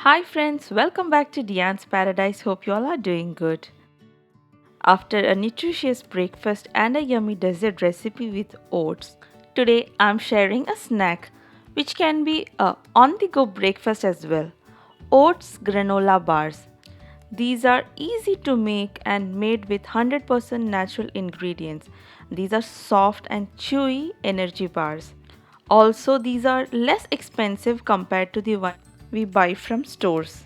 Hi friends, welcome back to Diane's Paradise. Hope you all are doing good. After a nutritious breakfast and a yummy dessert recipe with oats, today I'm sharing a snack which can be a on-the-go breakfast as well. Oats granola bars. These are easy to make and made with 100% natural ingredients. These are soft and chewy energy bars. Also, these are less expensive compared to the one we buy from stores.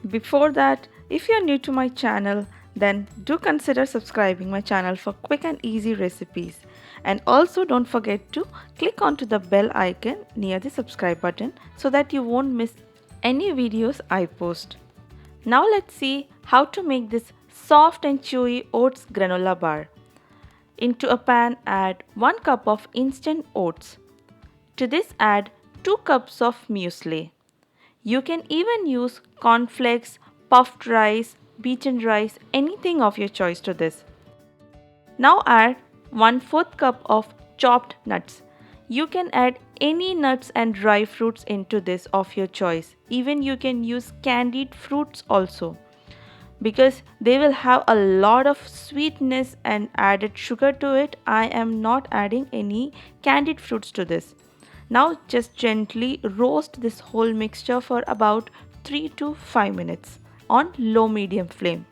Before that, if you're new to my channel, then do consider subscribing my channel for quick and easy recipes. And also don't forget to click onto the bell icon near the subscribe button so that you won't miss any videos I post. Now let's see how to make this soft and chewy oats granola bar. Into a pan add 1 cup of instant oats. To this add 2 cups of muesli. You can even use cornflakes, puffed rice, beaten rice, anything of your choice to this. Now add 1/4 cup of chopped nuts. You can add any nuts and dry fruits into this of your choice. Even you can use candied fruits also because they will have a lot of sweetness and added sugar to it. I am not adding any candied fruits to this. Now just gently roast this whole mixture for about 3 to 5 minutes on low medium flame.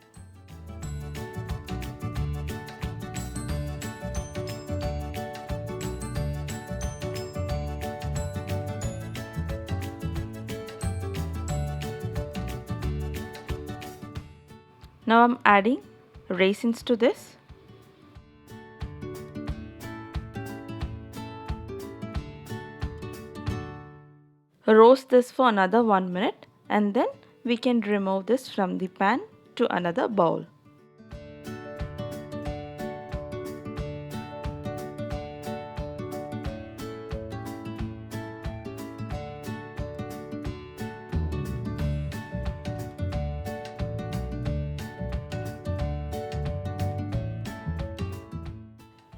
Now I'm adding raisins to this. Roast this for another 1 minute and then we can remove this from the pan to another bowl.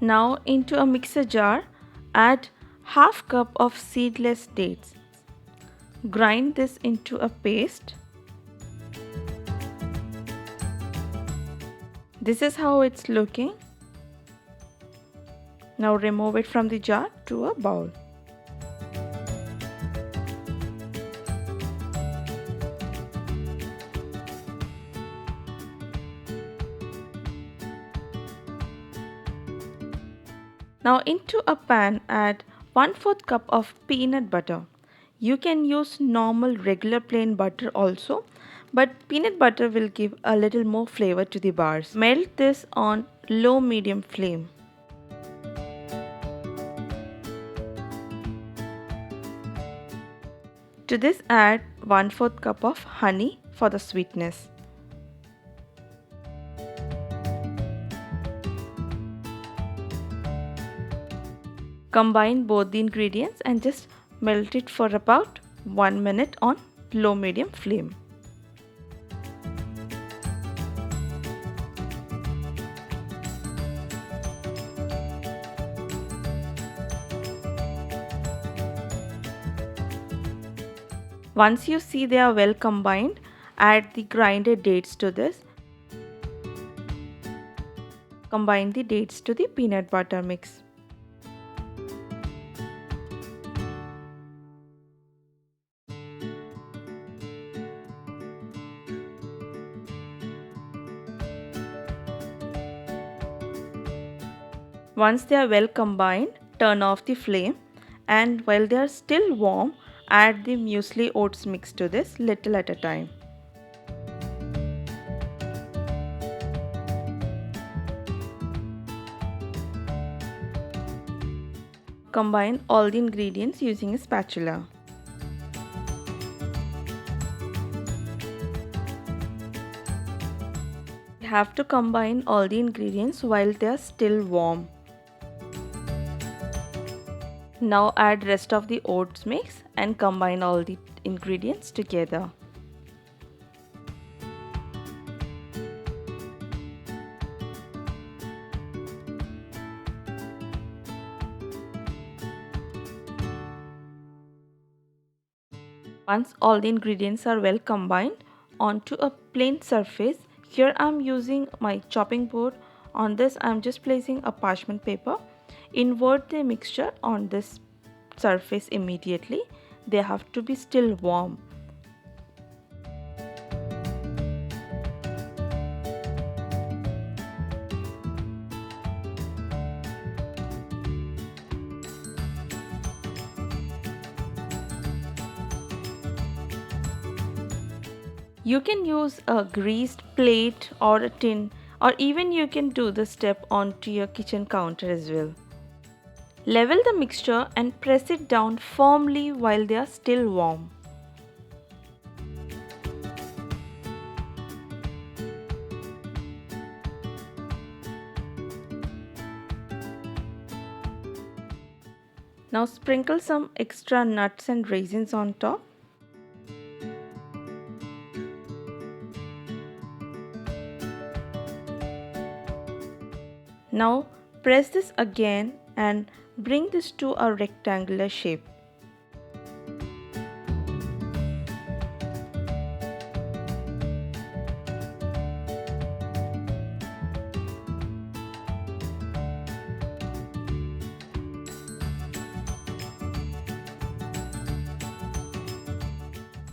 Now into a mixer jar, add half cup of seedless dates. Grind this into a paste. This is how it's looking. Now remove it from the jar to a bowl. Now into a pan add 1/4 cup of peanut butter. You can use normal regular plain butter also, but peanut butter will give a little more flavor to the bars. Melt this on low medium flame. To this add 1/4 cup of honey for the sweetness. Combine both the ingredients and just melt it for about 1 minute on low medium flame. Once you see they are well combined, add the grinded dates to this. Combine the dates to the peanut butter mix. Once they are well combined, turn off the flame and while they are still warm, add the muesli oats mix to this little at a time. Combine all the ingredients using a spatula. You have to combine all the ingredients while they are still warm. Now add rest of the oats mix and combine all the ingredients together. Once all the ingredients are well combined onto a plain surface, here I am using my chopping board. On this I am just placing a parchment paper. Invert the mixture on this surface immediately. They have to be still warm. You can use a greased plate or a tin, or even you can do the step onto your kitchen counter as well. Level the mixture and press it down firmly while they are still warm. Now sprinkle some extra nuts and raisins on top. Now press this again and bring this to a rectangular shape.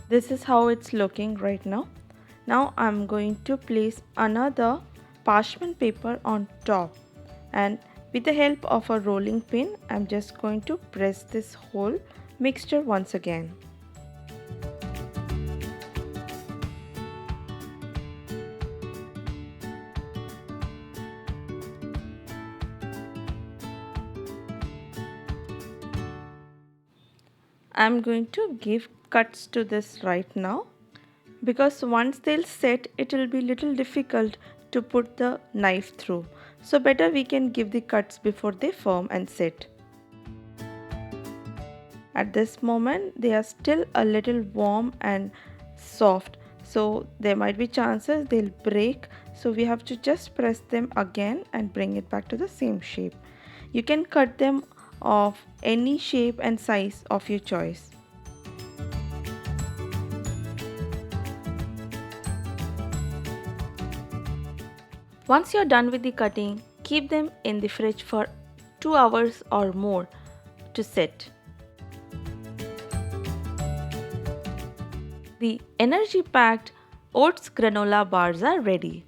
This is how it's looking right now. Now I'm going to place another parchment paper on top, and with the help of a rolling pin I'm just going to press this whole mixture once again. I'm going to give cuts to this right now, because once they'll set it will be little difficult to put the knife through. So better we can give the cuts before they form and set. At this moment they are still a little warm and soft, so there might be chances they'll break, so we have to just press them again and bring it back to the same shape. You can cut them of any shape and size of your choice. Once you're done with the cutting, keep them in the fridge for 2 hours or more to set. The energy-packed Oats granola bars are ready.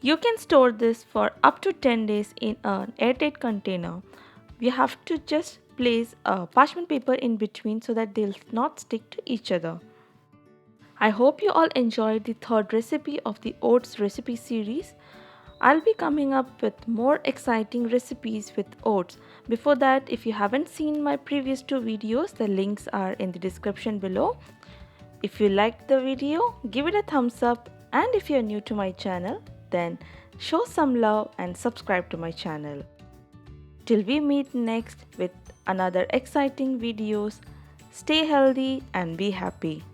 You can store this for up to 10 days in an airtight container. We have to just place a parchment paper in between so that they'll not stick to each other. I hope you all enjoyed the third recipe of the Oats recipe series. I'll be coming up with more exciting recipes with oats. Before that, if you haven't seen my previous 2 videos, the links are in the description below. If you liked the video, give it a thumbs up, and if you're new to my channel, then show some love and subscribe to my channel. Till we meet next with another exciting videos, stay healthy and be happy.